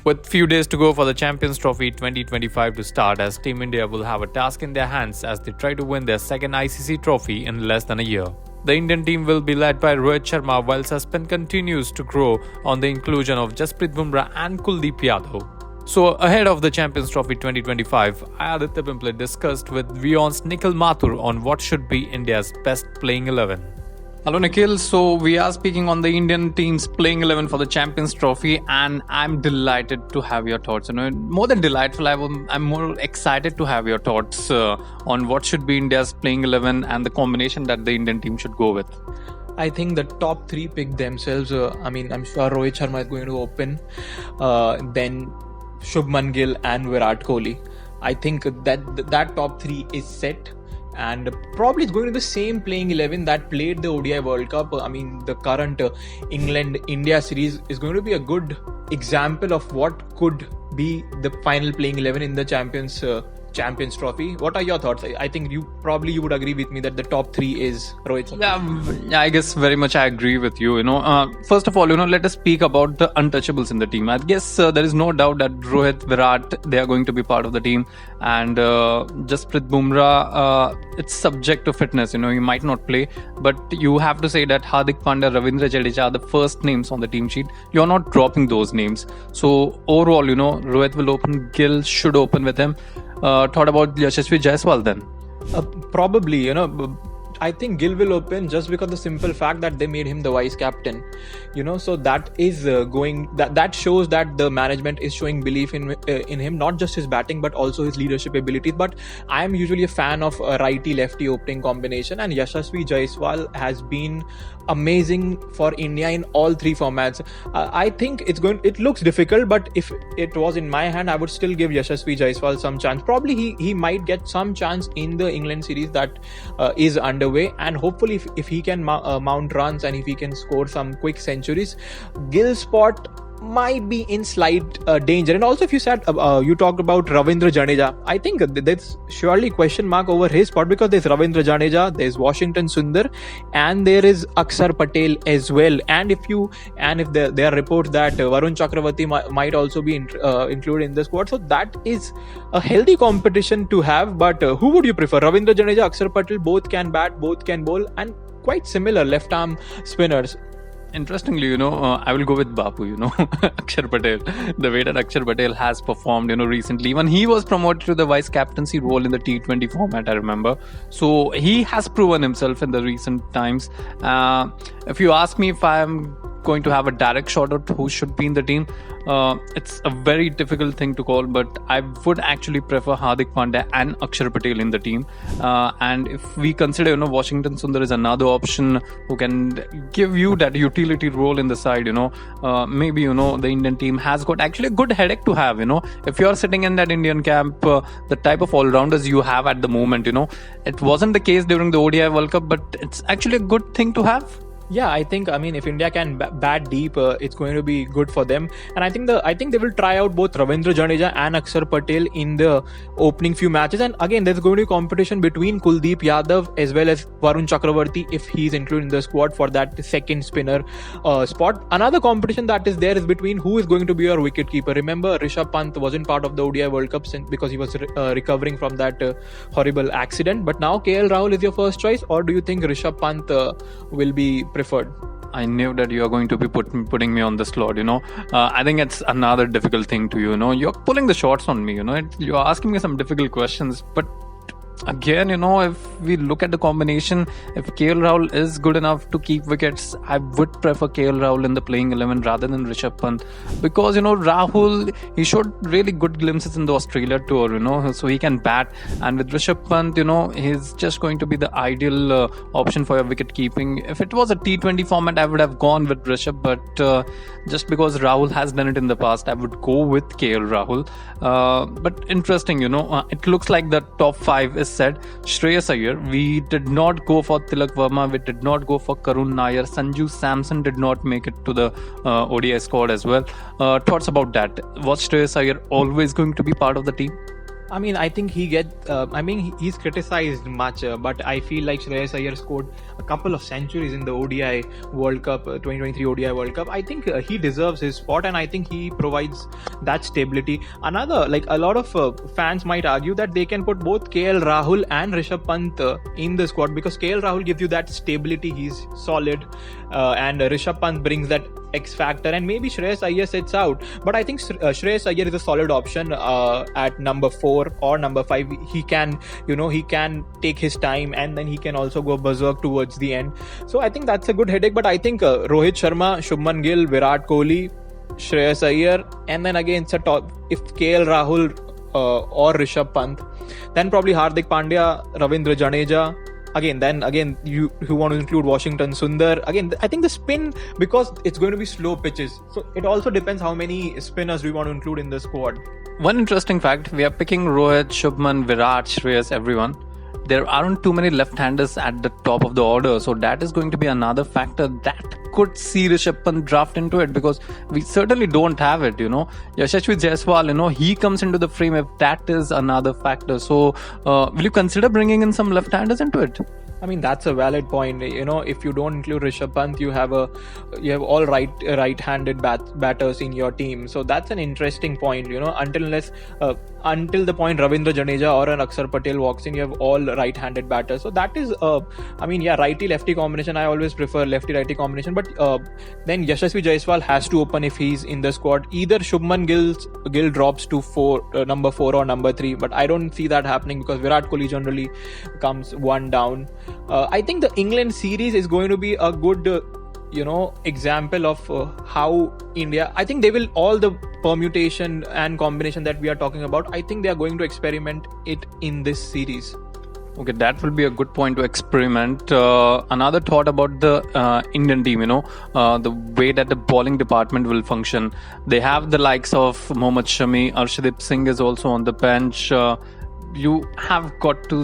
With few days to go for the Champions Trophy 2025 to start, as Team India will have a task in their hands as they try to win their second ICC trophy in less than a year. The Indian team will be led by Rohit Sharma while suspense continues to grow on the inclusion of Jasprit, Bumrah and Kuldeep Yadav. So ahead of the Champions Trophy 2025, Aditya Pimpale discussed with WION's Nikhil Mathur on what should be India's best playing 11. Hello Nikhil, so we are speaking on the Indian team's playing 11 for the Champions Trophy and I'm delighted to have your thoughts. More than delightful, I'm more excited to have your thoughts on what should be India's playing 11 and the combination that the Indian team should go with. I think the top three pick themselves. I'm sure Rohit Sharma is going to open, then Shubman Gill and Virat Kohli. I think that top three is set. And probably it's going to be the same playing 11 that played the ODI World Cup. The current England-India series is going to be a good example of what could be the final playing 11 in the Champions Trophy. What are your thoughts? I think you would agree with me that the top three is Rohit Sharma. Yeah, I guess very much I agree with you. First of all, let us speak about the untouchables in the team. I guess there is no doubt that Rohit, Virat, they are going to be part of the team, and Jasprit, Bumrah, it's subject to fitness. He might not play, but you have to say that Hardik Pandya, Ravindra Jadeja are the first names on the team sheet. You're not dropping those names. So overall, Rohit will open, Gill should open with him. Thought about Yashasvi Jaiswal then? Probably, I think Gill will open just because the simple fact that they made him the vice captain. So that is that shows that the management is showing belief in him, not just his batting but also his leadership abilities. But I am usually a fan of a righty-lefty opening combination, and Yashasvi Jaiswal has been amazing for India in all three formats. I think it looks difficult, but if it was in my hand, I would still give Yashasvi Jaiswal some chance. Probably he might get some chance in the England series that is underway, and hopefully if he can mount runs and if he can score some quick centuries, Gill's spot might be in slight danger. And also, if you talked about Ravindra Jadeja, I think there's surely question mark over his spot, because there's Ravindra Jadeja, there's Washington Sundar, and there is Akshar Patel as well. And if there are reports that Varun Chakravarti might also be included in the squad, so that is a healthy competition to have. But who would you prefer? Ravindra Jadeja, Akshar Patel, both can bat, both can bowl, and quite similar left arm spinners. Interestingly, I will go with Bapu, Akshar Patel. The way that Akshar Patel has performed, recently. Even he was promoted to the vice captaincy role in the T20 format, I remember. So he has proven himself in the recent times. If you ask me if I'm going to have a direct shot at who should be in the team, it's a very difficult thing to call, but I would actually prefer Hardik Pandya and Akshar Patel in the team. And if we consider, Washington Sundar is another option who can give you that utility role in the side, maybe, the Indian team has got actually a good headache to have, if you're sitting in that Indian camp, the type of all-rounders you have at the moment, it wasn't the case during the ODI World Cup, but it's actually a good thing to have. Yeah, I think if India can bat deep, it's going to be good for them. And I think they will try out both Ravindra Jadeja and Akshar Patel in the opening few matches. And again, there's going to be competition between Kuldeep Yadav as well as Varun Chakravarti if he's included in the squad for that second spinner spot. Another competition that is there is between who is going to be your wicketkeeper. Remember, Rishabh Pant wasn't part of the ODI World Cup because he was recovering from that horrible accident. But now KL Rahul is your first choice, or do you think Rishabh Pant will be preferred? I knew that you are going to be putting me on the slot, I think it's another difficult thing to you're pulling the shots on me, you're asking me some difficult questions, but again, if we look at the combination, if KL Rahul is good enough to keep wickets, I would prefer KL Rahul in the playing 11 rather than Rishabh Pant, because Rahul, he showed really good glimpses in the Australia tour, so he can bat, and with Rishabh Pant, he's just going to be the ideal option for your wicket keeping. If it was a T20 format, I would have gone with Rishabh, but just because Rahul has done it in the past, I would go with KL Rahul. But interesting, it looks like the top 5 is said. Shreyas Iyer, we did not go for Tilak Verma, we did not go for Karun Nair, Sanju Samson did not make it to the ODI squad as well. Thoughts about that? Was Shreyas Iyer always going to be part of the team? I mean, I think he's criticized much, but I feel like Shreyas Iyer scored a couple of centuries in the ODI World Cup, 2023 ODI World Cup. I think he deserves his spot, and I think he provides that stability. Another, like a lot of fans might argue that they can put both KL Rahul and Rishabh Pant in the squad, because KL Rahul gives you that stability, he's solid, and Rishabh Pant brings that X factor, and maybe Shreyas Iyer sits out. But I think Shreyas Iyer is a solid option at number 4 or number 5. He can take his time, and then he can also go berserk towards the end. So I think that's a good headache. But I think Rohit Sharma, Shubman Gill, Virat Kohli, Shreyas Iyer, and then again it's a top, if KL Rahul or Rishabh Pant, then probably Hardik Pandya, Ravindra Jadeja. Again, you want to include Washington Sundar. Again, I think the spin, because it's going to be slow pitches, so it also depends how many spinners we want to include in the squad. One interesting fact, we are picking Rohit, Shubman, Virat, Shreyas, everyone. There aren't too many left-handers at the top of the order, so that is going to be another factor that could see Rishabh Pant draft into it, because we certainly don't have it, Yashasvi Jaiswal, he comes into the frame if that is another factor. So will you consider bringing in some left-handers into it? I mean, that's a valid point. If you don't include Rishabh Pant, you have all right-handed batters in your team. So that's an interesting point. Until the point Ravindra Jadeja or an Akshar Patel walks in, you have all right-handed batters. So that is, righty-lefty combination. I always prefer lefty-righty combination. But then Yashasvi Jaiswal has to open if he's in the squad. Either Shubman Gill drops to number 4 or number 3. But I don't see that happening, because Virat Kohli generally comes one down. I think the England series is going to be a good example of how India, I think they will, all the permutation and combination that we are talking about, I think they are going to experiment it in this series. Okay, that will be a good point to experiment. Another thought about the Indian team, the way that the bowling department will function. They have the likes of Mohammad Shami, Arshdeep Singh is also on the bench. You have got to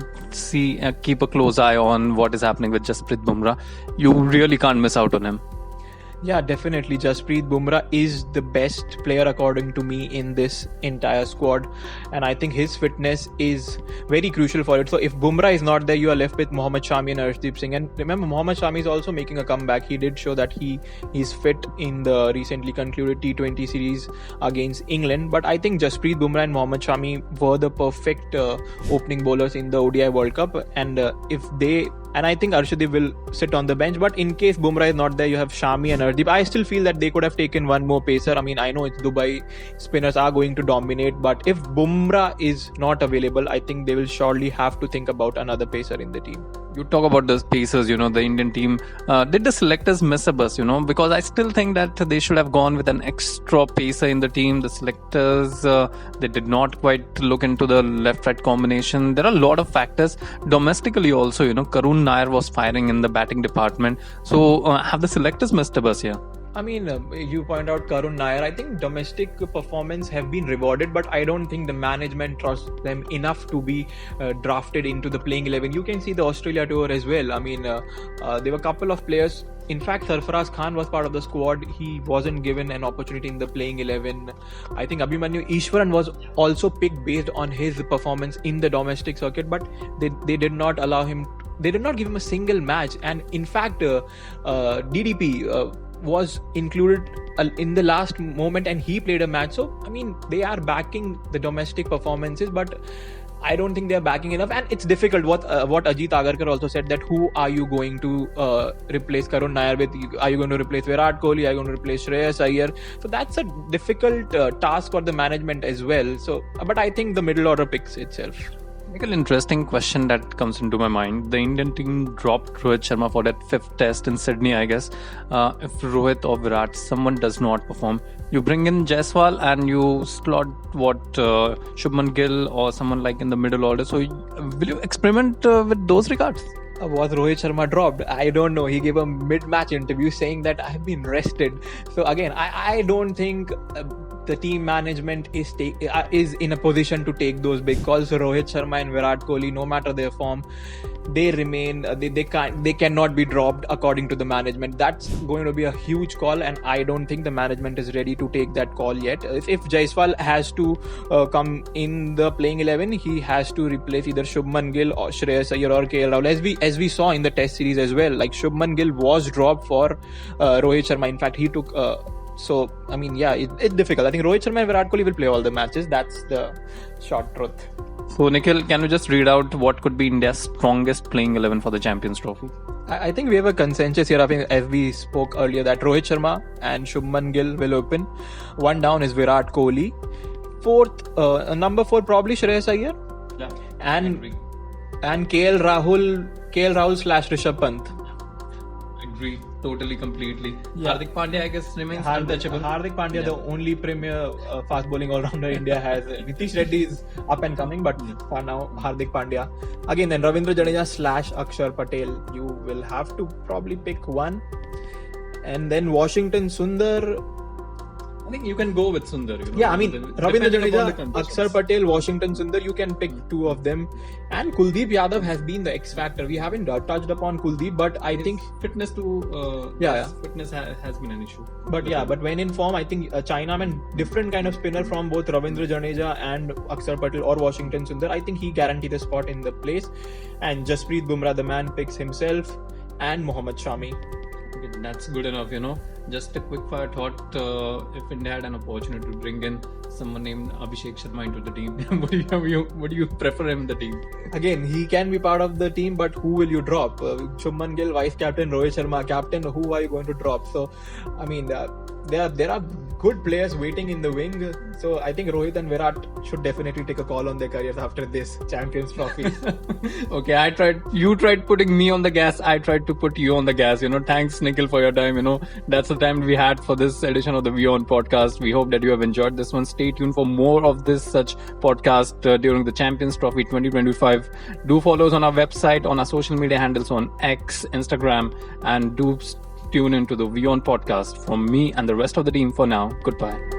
keep a close eye on what is happening with Jasprit Bumrah. You really can't miss out on him. Yeah, definitely. Jasprit Bumrah is the best player according to me in this entire squad, and I think his fitness is very crucial for it. So if Bumrah is not there, you are left with Mohammad Shami and Arshdeep Singh. And remember, Mohammad Shami is also making a comeback. He did show that he is fit in the recently concluded T20 series against England. But I think Jasprit Bumrah and Mohammad Shami were the perfect opening bowlers in the ODI World Cup, and I think Arshdeep will sit on the bench. But in case Bumrah is not there, you have Shami and Arshdeep. I still feel that they could have taken one more pacer. I mean, I know it's Dubai, spinners are going to dominate, but if Bumrah is not available, I think they will surely have to think about another pacer in the team. You talk about the pacers, the Indian team. Did the selectors miss a bus, Because I still think that they should have gone with an extra pacer in the team. The selectors, they did not quite look into the left-right combination. There are a lot of factors. Domestically also, Karun Nair was firing in the batting department. So have the selectors missed a bus here? I mean, you point out Karun Nair. I think domestic performance have been rewarded, but I don't think the management trusts them enough to be drafted into the playing 11. You can see the Australia tour as well. I mean, there were a couple of players. In fact, Sarfaraz Khan was part of the squad. He wasn't given an opportunity in the playing 11. I think Abhimanyu Ishwaran was also picked based on his performance in the domestic circuit, but they did not allow him. They did not give him a single match. And in fact, DDP was included in the last moment, and he played a match. So I mean, they are backing the domestic performances, but I don't think they are backing enough, and it's difficult. What Ajit Agarkar also said, that who are you going to replace Karun Nair with? Are you going to replace Virat Kohli? Are you going to replace Shreyas Iyer? So that's a difficult task for the management as well. So, but I think the middle order picks itself. Nikhil, interesting question that comes into my mind. The Indian team dropped Rohit Sharma for that 5th test in Sydney, I guess. If Rohit or Virat, someone does not perform, you bring in Jaiswal and you slot Shubman Gill or someone like in the middle order. So will you experiment with those regards? Was Rohit Sharma dropped? I don't know. He gave a mid-match interview saying that I have been rested. So again, I don't think the team management is in a position to take those big calls. Rohit Sharma and Virat Kohli, no matter their form, they remain they cannot be dropped according to the management. That's going to be a huge call, and I don't think the management is ready to take that call yet. If Jaiswal has to come in the playing 11, he has to replace either Shubman Gill or Shreyas Iyer or KL Rahul, as we saw in the test series as well. Like, Shubman Gill was dropped for Rohit Sharma. In fact, he took so I mean, yeah, it's difficult. I think Rohit Sharma and Virat Kohli will play all the matches. That's the short truth. So, Nikhil, can you just read out what could be India's strongest playing 11 for the Champions Trophy? I think we have a consensus here, as we spoke earlier, that Rohit Sharma and Shubman Gill will open. One down is Virat Kohli. Number 4 probably Shreyas Iyer. Yeah, and KL Rahul / Rishabh Pant. Agree, totally, completely. Yeah. Hardik Pandya, I guess, remains untouchable. Hardik Pandya, the only premier fast bowling all-rounder India has. Nitish Reddy is up and coming, but for now, Hardik Pandya. Again, then Ravindra Jadeja / Akshar Patel. You will have to probably pick one. And then Washington Sundar. I think you can go with Sundar. Yeah, I mean, Ravindra Jadeja, Akshar Patel, Washington Sundar, you can pick 2 of them. And Kuldeep Yadav has been the X factor. We haven't touched upon Kuldeep, but I think fitness fitness has been an issue. But when in form, I think Chinaman, different kind of spinner from both Ravindra Jadeja and Akshar Patel or Washington Sundar. I think he guaranteed a spot in the place. And Jasprit Bumrah, the man, picks himself, and Mohammad Shami. Okay, that's good enough, Just a quick fire thought, if India had an opportunity to bring in someone named Abhishek Sharma into the team, would you prefer him in the team? Again, he can be part of the team, but who will you drop? Shubman Gill, vice captain, Rohit Sharma, captain, who are you going to drop? So, I mean, there are good players waiting in the wing. So, I think Rohit and Virat should definitely take a call on their careers after this Champions Trophy. Okay, you tried putting me on the gas, I tried to put you on the gas. Thanks, Nikhil, for your time. That's the time we had for this edition of the WION podcast. We hope that you have enjoyed this one. Stay tuned for more of this such podcast during the Champions Trophy 2025. Do follow us on our website, on our social media handles on X, Instagram, and do tune into the WION podcast. From me and the rest of the team for now, goodbye.